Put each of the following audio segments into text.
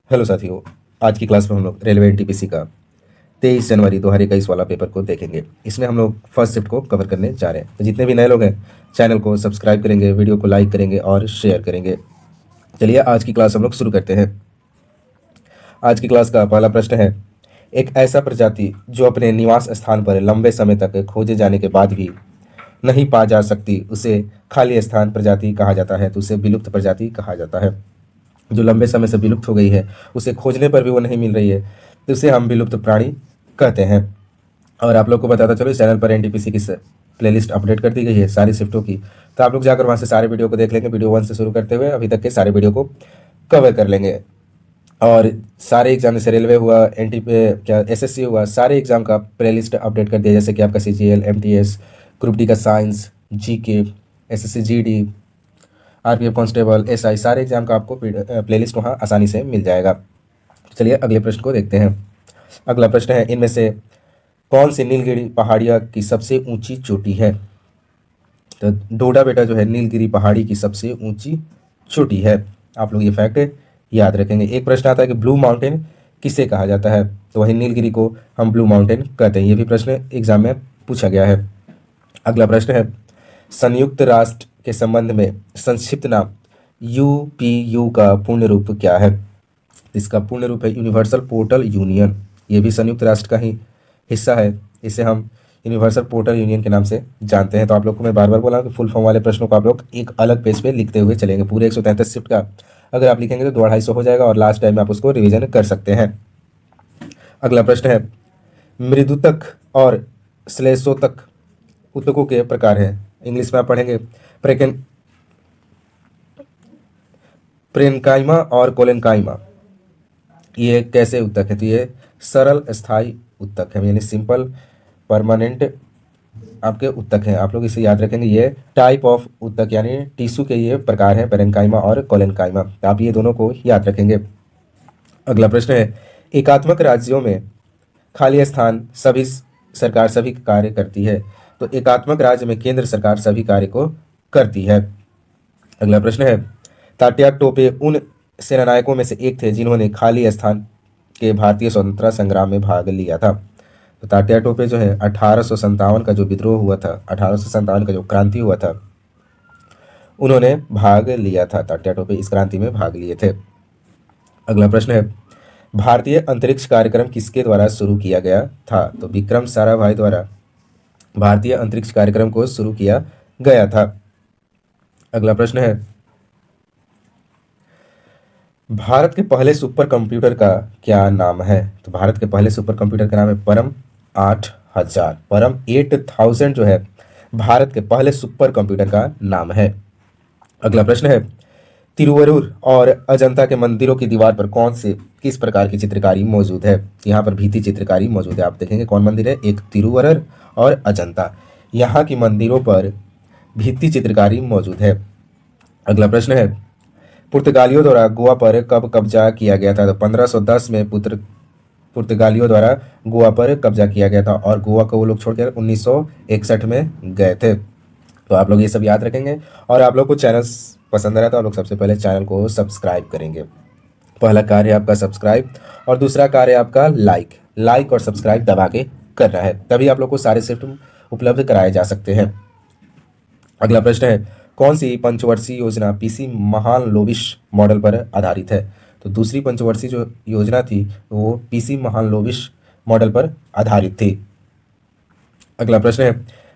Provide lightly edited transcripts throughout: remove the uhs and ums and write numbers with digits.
Hello साथियों। आज की क्लास में हम लोग रेलवे एनटीपीसी का 23 जनवरी 2021 वाला पेपर को देखेंगे। इसमें हम लोग फर्स्ट शिफ्ट को कवर करने जा रहे हैं। तो जितने भी नए लोग हैं चैनल को सब्सक्राइब करेंगे, वीडियो को लाइक करेंगे और शेयर करेंगे। चलिए आज की क्लास हम लोग शुरू करते हैं। आज की क्लास का पहला प्रश्न है, एक ऐसा प्रजाति जो अपने निवास स्थान पर लंबे समय तक खोजे जाने के बाद भी नहीं पा जा सकती उसे खाली स्थान प्रजाति कहा जाता है। तो उसे विलुप्त प्रजाति कहा जाता है। जो लंबे समय से विलुप्त हो गई है, उसे खोजने पर भी वो नहीं मिल रही है, तो उसे हम विलुप्त प्राणी कहते हैं। और आप लोग को बताता चलो, इस चैनल पर एनटीपीसी की प्लेलिस्ट अपडेट कर दी गई है सारी शिफ्टों की। तो आप लोग जाकर वहाँ से सारे वीडियो को देख लेंगे। वीडियो 1 से शुरू करते हुए अभी तक के सारे वीडियो को कवर कर लेंगे। और सारे एग्जाम जैसे रेलवे हुआ, क्या एसएससी हुआ, सारे एग्जाम का प्लेलिस्ट अपडेट कर दिया। जैसे कि आपका सीजीएल, एमटीएस, ग्रुप डी का science, GK, SSC GD, RPF constable, SI, सारे एग्जाम का आपको प्लेलिस्ट वहाँ आसानी से मिल जाएगा। चलिए अगले प्रश्न को देखते हैं। अगला प्रश्न है, इनमें से कौन सी नीलगिरी पहाड़ियाँ की सबसे ऊंची चोटी है? तो डोडा बेटा जो है नीलगिरी पहाड़ी की सबसे ऊंची चोटी है। आप लोग ये फैक्ट याद रखेंगे। एक प्रश्न आता है कि ब्लू माउंटेन किसे कहा जाता है? तो वही नीलगिरी को हम ब्लू माउंटेन कहते हैं। ये भी प्रश्न एग्जाम में पूछा गया है। अगला प्रश्न है, संयुक्त राष्ट्र के संबंध में संक्षिप्त नाम यूपीयू का पूर्ण रूप क्या है? इसका पूर्ण रूप है यूनिवर्सल पोर्टल यूनियन। ये भी संयुक्त राष्ट्र का ही हिस्सा है। इसे हम यूनिवर्सल पोर्टल यूनियन के नाम से जानते हैं। तो आप लोग को मैं बार बार बोला कि फुल फॉर्म वाले प्रश्नों को आप लोग एक अलग पेज पे लिखते हुए चलेंगे। पूरे 133 शिफ्ट का अगर आप लिखेंगे तो 250 हो जाएगा और लास्ट टाइम में आप उसको रिविजन कर सकते हैं। अगला प्रश्न है, मृदुतक और श्लेषोतक ऊतकों के प्रकार हैं। इंग्लिश में आप पढ़ेंगे प्रेनकाइमा और कोलेनकाइमा। ये कैसे ऊतक है? तो ये सरल स्थायी ऊतक है, यानी सिंपल परमानेंट आपके ऊतक हैं। आप लोग इसे याद रखेंगे। ये टाइप ऑफ ऊतक यानी टिश्यू के ये प्रकार हैं, पेरेन्काइमा और कोलेनकाइमा। आप ये दोनों को याद रखेंगे। अगला प्रश्न है, एकात्मक राज्यों में खाली स्थान सभी सरकार सभी कार्य करती है। तो एकात्मक राज्य में केंद्र सरकार सभी कार्य को करती है। अगला प्रश्न है, तात्या टोपे उन सेनानायकों में से एक थे जिन्होंने खाली स्थान के भारतीय स्वतंत्रता संग्राम में भाग लिया था। तो तात्या टोपे जो है 1857 का जो विद्रोह हुआ था, 1857 का जो क्रांति हुआ था, उन्होंने भाग लिया था। तात्या टोपे इस क्रांति में भाग लिए थे। अगला प्रश्न है, भारतीय अंतरिक्ष कार्यक्रम किसके द्वारा शुरू किया गया था? तो विक्रम साराभाई द्वारा भारतीय अंतरिक्ष कार्यक्रम को शुरू किया गया था। अगला प्रश्न है, भारत के पहले सुपर कंप्यूटर का क्या नाम है? तो भारत के पहले सुपर कंप्यूटर का नाम है परम 8000। परम 8000 जो है भारत के पहले सुपर कंप्यूटर का नाम है। अगला प्रश्न है, तिरुवरुर और अजंता के मंदिरों की दीवार पर कौन से किस प्रकार की चित्रकारी मौजूद है? यहाँ पर भित्ति चित्रकारी मौजूद है। आप देखेंगे कौन मंदिर है, एक तिरुवरुर और अजंता। यहाँ की मंदिरों पर भित्ति चित्रकारी मौजूद है। अगला प्रश्न है, पुर्तगालियों द्वारा गोवा पर कब कब्जा किया गया था? तो 1510 में पुर्तगालियों द्वारा गोवा पर कब्जा किया गया था और गोवा को वो लोग छोड़कर 1961 में गए थे। तो आप लोग ये सब याद रखेंगे। और आप लोग को चैनल पसंद आ रहा है तो आप लोग सबसे पहले चैनल को सब्सक्राइब करेंगे। पहला कार्य आपका सब्सक्राइब और दूसरा कार्य आपका लाइक और सब्सक्राइब दबा के करना है, तभी आप लोग को सारे शिफ्ट उपलब्ध कराए जा सकते हैं। अगला प्रश्न है, कौन सी पंचवर्षीय योजना पीसी महालनोबिस मॉडल पर आधारित है? तो दूसरी पंचवर्षीय जो योजना थी वो पीसी महालनोबिस मॉडल पर आधारित थी। अगला प्रश्न है,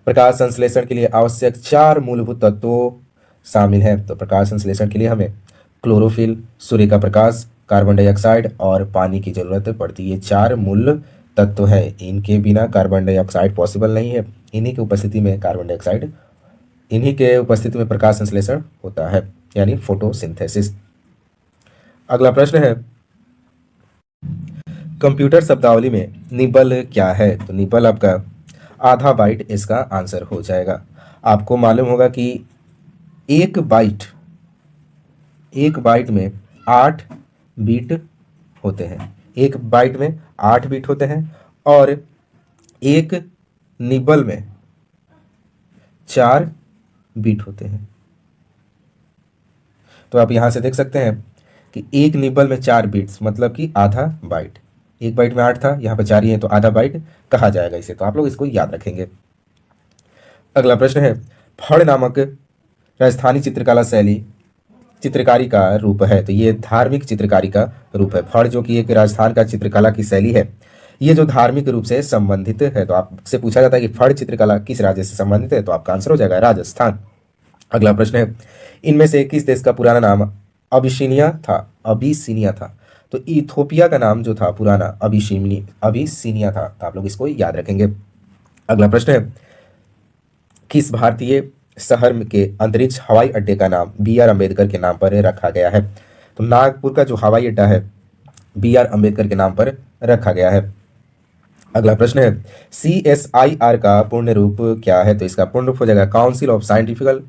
प्रकाश संश्लेषण के लिए आवश्यक 4 मूलभूत तत्वों शामिल हैं। तो प्रकाश संश्लेषण के लिए हमें क्लोरोफिल, सूर्य का प्रकाश, कार्बन डाइऑक्साइड और पानी की जरूरत पड़ती है। ये 4 मूल तत्व है। इनके बिना कार्बन डाइऑक्साइड पॉसिबल नहीं है। इन्हीं की उपस्थिति में कार्बन डाइऑक्साइड, इन्हीं के उपस्थिति में प्रकाश संश्लेषण होता है, यानी फोटोसिंथेसिस। अगला प्रश्न है, कंप्यूटर शब्दावली में निबल क्या है? तो निबल आपका आधा बाइट इसका आंसर हो जाएगा। आपको मालूम होगा कि एक बाइट में 8 बीट होते हैं। एक बाइट में 8 बीट होते हैं और एक निबल में 4 बीट होते हैं। तो आप यहां से देख सकते हैं कि एक निब्बल में 4 बिट्स मतलब कि आधा बाइट। एक बाइट में 8 था, यहाँ पर 4 ही है, तो आधा बाइट कहा जाएगा इसे। तो आप लोग इसको याद रखेंगे। अगला प्रश्न है, फड़ नामक राजस्थानी चित्रकला शैली चित्रकारी का रूप है। तो ये धार्मिक चित्रकारी का रूप है। फड़ जो कि एक राजस्थान का चित्रकला की शैली है, ये जो धार्मिक रूप से संबंधित है। तो आपसे पूछा जाता है कि फड़ चित्रकला किस राज्य से संबंधित है, तो आपका आंसर हो जाएगा राजस्थान। अगला प्रश्न है, इनमें से किस देश का पुराना नाम अबिसिनिया था। तो इथोपिया का नाम जो था पुराना अबिसिनिया था। तो आप लोग इसको याद रखेंगे। अगला प्रश्न है, किस भारतीय शहर के अंतरिक्ष हवाई अड्डे का नाम बी आर अम्बेडकर के नाम पर रखा गया है। तो नागपुर का जो हवाई अड्डा है बी आर अम्बेडकर के नाम पर रखा गया है। अगला प्रश्न है, CSIR का पूर्ण रूप क्या है। तो इसका पूर्ण रूप हो जाएगा council of scientifical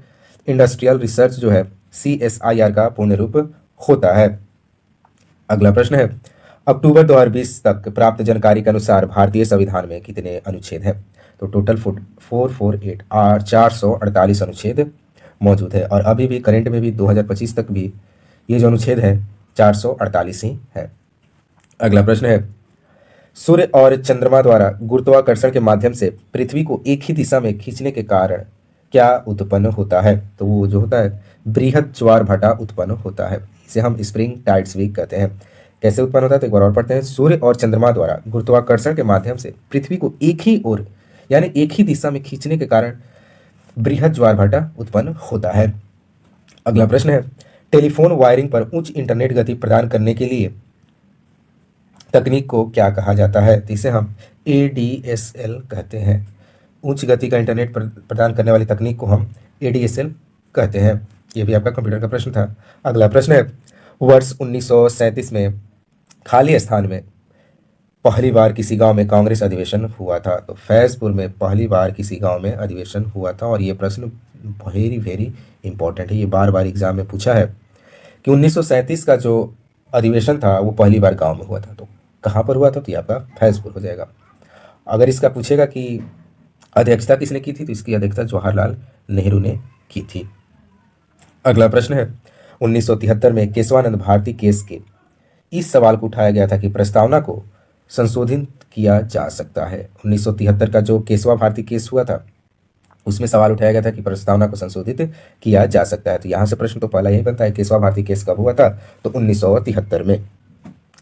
industrial research जो है CSIR का पूर्ण रूप होता है। अगला प्रश्न है, अक्टूबर 2020 तक प्राप्त जानकारी के अनुसार भारतीय संविधान में कितने अनुच्छेद हैं। तो टोटल 448 448 अनुच्छेद मौजूद है, और अभी भी करंट में भी 2025 तक भी ये जो अनुच्छेद है 448 ही है। अगला प्रश्न है, सूर्य और चंद्रमा द्वारा गुरुत्वाकर्षण के माध्यम से पृथ्वी को एक ही दिशा में खींचने के कारण क्या उत्पन्न होता है। तो वो जो होता है बृहद ज्वार भाटा उत्पन्न होता है। इसे हम स्प्रिंग टाइड्स भी कहते हैं। कैसे उत्पन्न होता है, तो एक बार और पढ़ते हैं। सूर्य और चंद्रमा द्वारा गुरुत्वाकर्षण के माध्यम से पृथ्वी को एक ही ओर यानी एक ही दिशा में खींचने के कारण बृहद ज्वार भाटा उत्पन्न होता है। अगला प्रश्न है, टेलीफोन वायरिंग पर उच्च इंटरनेट गति प्रदान करने के लिए तकनीक को क्या कहा जाता है। तो इसे हम ADSL कहते हैं। उच्च गति का इंटरनेट प्रदान करने वाली तकनीक को हम ADSL कहते हैं। ये भी आपका कंप्यूटर का प्रश्न था। अगला प्रश्न है, वर्ष 1937 में खाली स्थान में पहली बार किसी गांव में कांग्रेस अधिवेशन हुआ था। तो फैजपुर में पहली बार किसी गांव में अधिवेशन हुआ था, और ये प्रश्न वेरी वेरी इंपॉर्टेंट है। ये बार बार एग्जाम में पूछा है कि 1937 का जो अधिवेशन था वो पहली बार गांव में हुआ था। तो कहाँ पर हुआ था, तो ये आपका फैजपुर हो जाएगा। अगर इसका पूछेगा कि अध्यक्षता किसने की थी, तो इसकी अध्यक्षता जवाहरलाल नेहरू ने की थी। अगला प्रश्न है, 1973 में केशवानंद भारती केस के इस सवाल को उठाया गया था कि प्रस्तावना को संशोधित किया जा सकता है। 1973 का जो केशवा भारती केस हुआ था उसमें सवाल उठाया गया था कि प्रस्तावना को संशोधित किया जा सकता है। तो यहाँ से प्रश्न तो पहला यही बनता है, केशवा भारती केस कब हुआ था, तो 1973 में।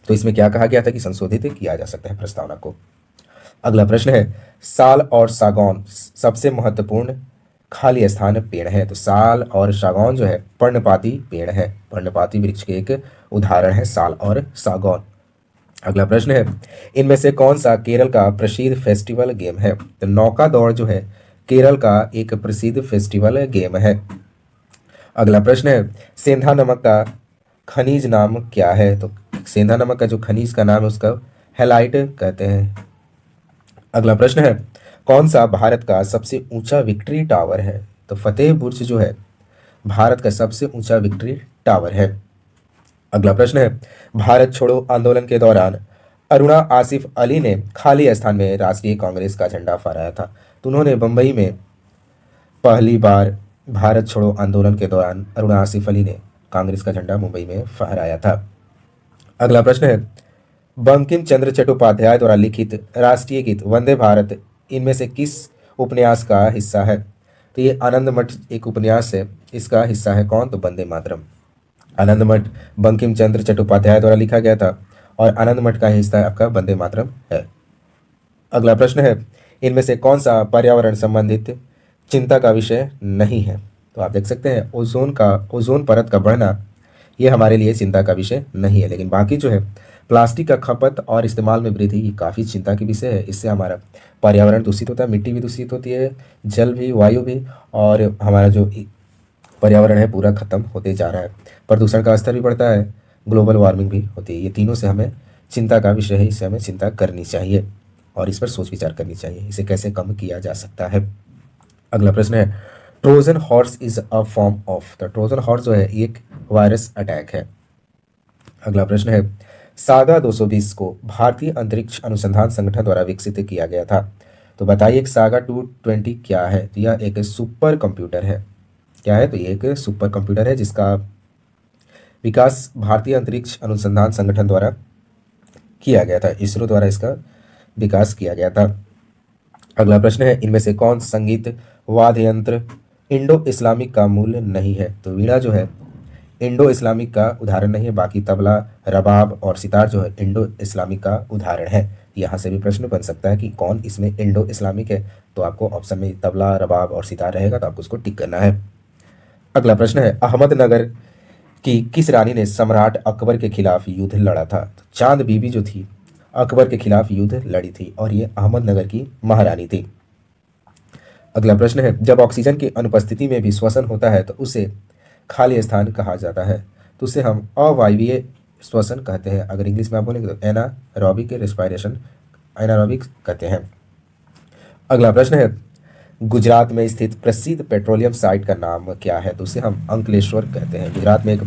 तो इसमें क्या कहा गया था कि संशोधित किया जा सकता है प्रस्तावना को। अगला प्रश्न है, साल और सागौन सबसे महत्वपूर्ण खाली स्थान पेड़ है। तो साल और सागौन जो है पर्णपाती पेड़ है। पर्णपाती वृक्ष के एक उदाहरण है साल और सागौन। अगला प्रश्न है, इनमें से कौन सा केरल का प्रसिद्ध फेस्टिवल गेम है। तो नौका दौड़ जो है केरल का एक प्रसिद्ध फेस्टिवल गेम है। अगला प्रश्न है, सेंधा नमक का खनिज नाम क्या है। तो सेंधा नमक का जो खनिज का नाम है उसका हैलाइट कहते हैं। अगला प्रश्न है, कौन सा भारत का सबसे ऊंचा विक्ट्री टावर है। तो फतेह बुर्ज जो है भारत का सबसे ऊंचा विक्ट्री टावर है। अगला प्रश्न है, भारत छोड़ो आंदोलन के दौरान अरुणा आसिफ अली ने खाली स्थान में राष्ट्रीय कांग्रेस का झंडा फहराया था। तो उन्होंने बंबई में पहली बार भारत छोड़ो आंदोलन के दौरान अरुणा आसिफ अली ने कांग्रेस का झंडा मुंबई में फहराया था। अगला प्रश्न है, बंकिम चंद्र चट्टोपाध्याय द्वारा लिखित राष्ट्रीय गीत वंदे भारत इनमें से किस उपन्यास का हिस्सा है। तो ये आनंद मठ एक उपन्यास है, इसका हिस्सा है कौन, तो वंदे मातरम। आनंद मठ बंकिम चंद्र चट्टोपाध्याय द्वारा लिखा गया था, और आनंद मठ का हिस्सा आपका वंदे मातरम है। अगला प्रश्न है, इनमें से कौन सा पर्यावरण संबंधित चिंता का विषय नहीं है। तो आप देख सकते हैं ओजोन परत का बढ़ना ये हमारे लिए चिंता का विषय नहीं है, लेकिन बाकी जो है प्लास्टिक का खपत और इस्तेमाल में वृद्धि ये काफ़ी चिंता की विषय है। इससे हमारा पर्यावरण दूषित होता है, मिट्टी भी दूषित होती है, जल भी, वायु भी, और हमारा जो पर्यावरण है पूरा खत्म होते जा रहा है। प्रदूषण का स्तर भी बढ़ता है, ग्लोबल वार्मिंग भी होती है। ये तीनों से हमें चिंता का विषय है, इससे हमें चिंता करनी चाहिए और इस पर सोच विचार करनी चाहिए, इसे कैसे कम किया जा सकता है। अगला प्रश्न है, Trojan horse is a form of. The Trojan horse जो है एक वायरस अटैक है। अगला प्रश्न है, सागा 220 को भारतीय अंतरिक्ष अनुसंधान संगठन द्वारा विकसित किया गया था। तो बताइए एक सागा 220 क्या है। तो यह एक सुपर कंप्यूटर है। क्या है, तो ये एक सुपर कंप्यूटर है जिसका विकास भारतीय अंतरिक्ष अनुसंधान संगठन द्वारा किया गया था, इसरो द्वारा इसका विकास किया गया था। अगला प्रश्न है, इनमें से कौन संगीत वाद्य यंत्र इंडो इस्लामिक का मूल नहीं है? तो वीणा जो है इंडो इस्लामिक का उदाहरण नहीं है, बाकी तबला, रबाब और सितार जो है इंडो इस्लामिक का उदाहरण है। यहाँ से भी प्रश्न बन सकता है कि कौन इसमें इंडो इस्लामिक है, तो आपको ऑप्शन में तबला, रबाब और सितार रहेगा, तो आपको उसको टिक करना है। अगला प्रश्न है, अहमदनगर की किस रानी ने सम्राट अकबर के खिलाफ युद्ध लड़ा था? तो चांद बीबी जो थी अकबर के खिलाफ युद्ध लड़ी थी और ये अहमदनगर की महारानी थी। अगला प्रश्न है, जब ऑक्सीजन की अनुपस्थिति में भी श्वसन होता है तो उसे खाली स्थान कहा जाता है? तो उसे हम अवायवीय श्वसन कहते हैं। अगर इंग्लिश में आप बोलेंगे तो एनारोबिक रेस्पिरेशन, एनारोबिक कहते हैं। अगला प्रश्न है, गुजरात में स्थित प्रसिद्ध पेट्रोलियम साइट का नाम क्या है? तो उसे हम अंकलेश्वर कहते हैं। गुजरात में एक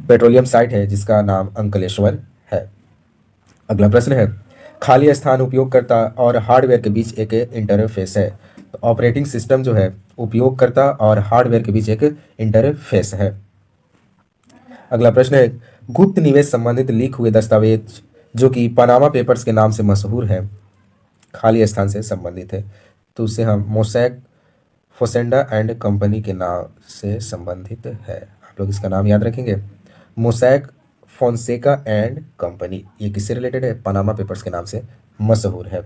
पेट्रोलियम साइट है जिसका नाम अंकलेश्वर है। अगला प्रश्न है, खाली स्थान उपयोगकर्ता और हार्डवेयर के बीच एक इंटरफेस है। तो ऑपरेटिंग सिस्टम जो है उपयोगकर्ता और हार्डवेयर के बीच एक इंटरफेस है। अगला प्रश्न है, गुप्त निवेश संबंधित लीक हुए दस्तावेज जो कि पनामा पेपर्स के नाम से मशहूर है, खाली स्थान से संबंधित है, तो उसे हम मोसैक फोसेंडा एंड कंपनी के नाम से संबंधित है। आप लोग इसका नाम याद रखेंगे, मोसैक फोंसेका एंड कंपनी। ये किससे रिलेटेड है? पनामा पेपर्स के नाम से मशहूर है।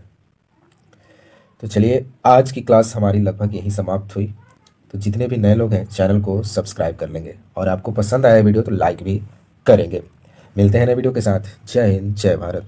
तो चलिए, आज की क्लास हमारी लगभग यही समाप्त हुई। तो जितने भी नए लोग हैं चैनल को सब्सक्राइब कर लेंगे और आपको पसंद आया वीडियो तो लाइक भी करेंगे। मिलते हैं नए वीडियो के साथ। जय हिंद, जय भारत।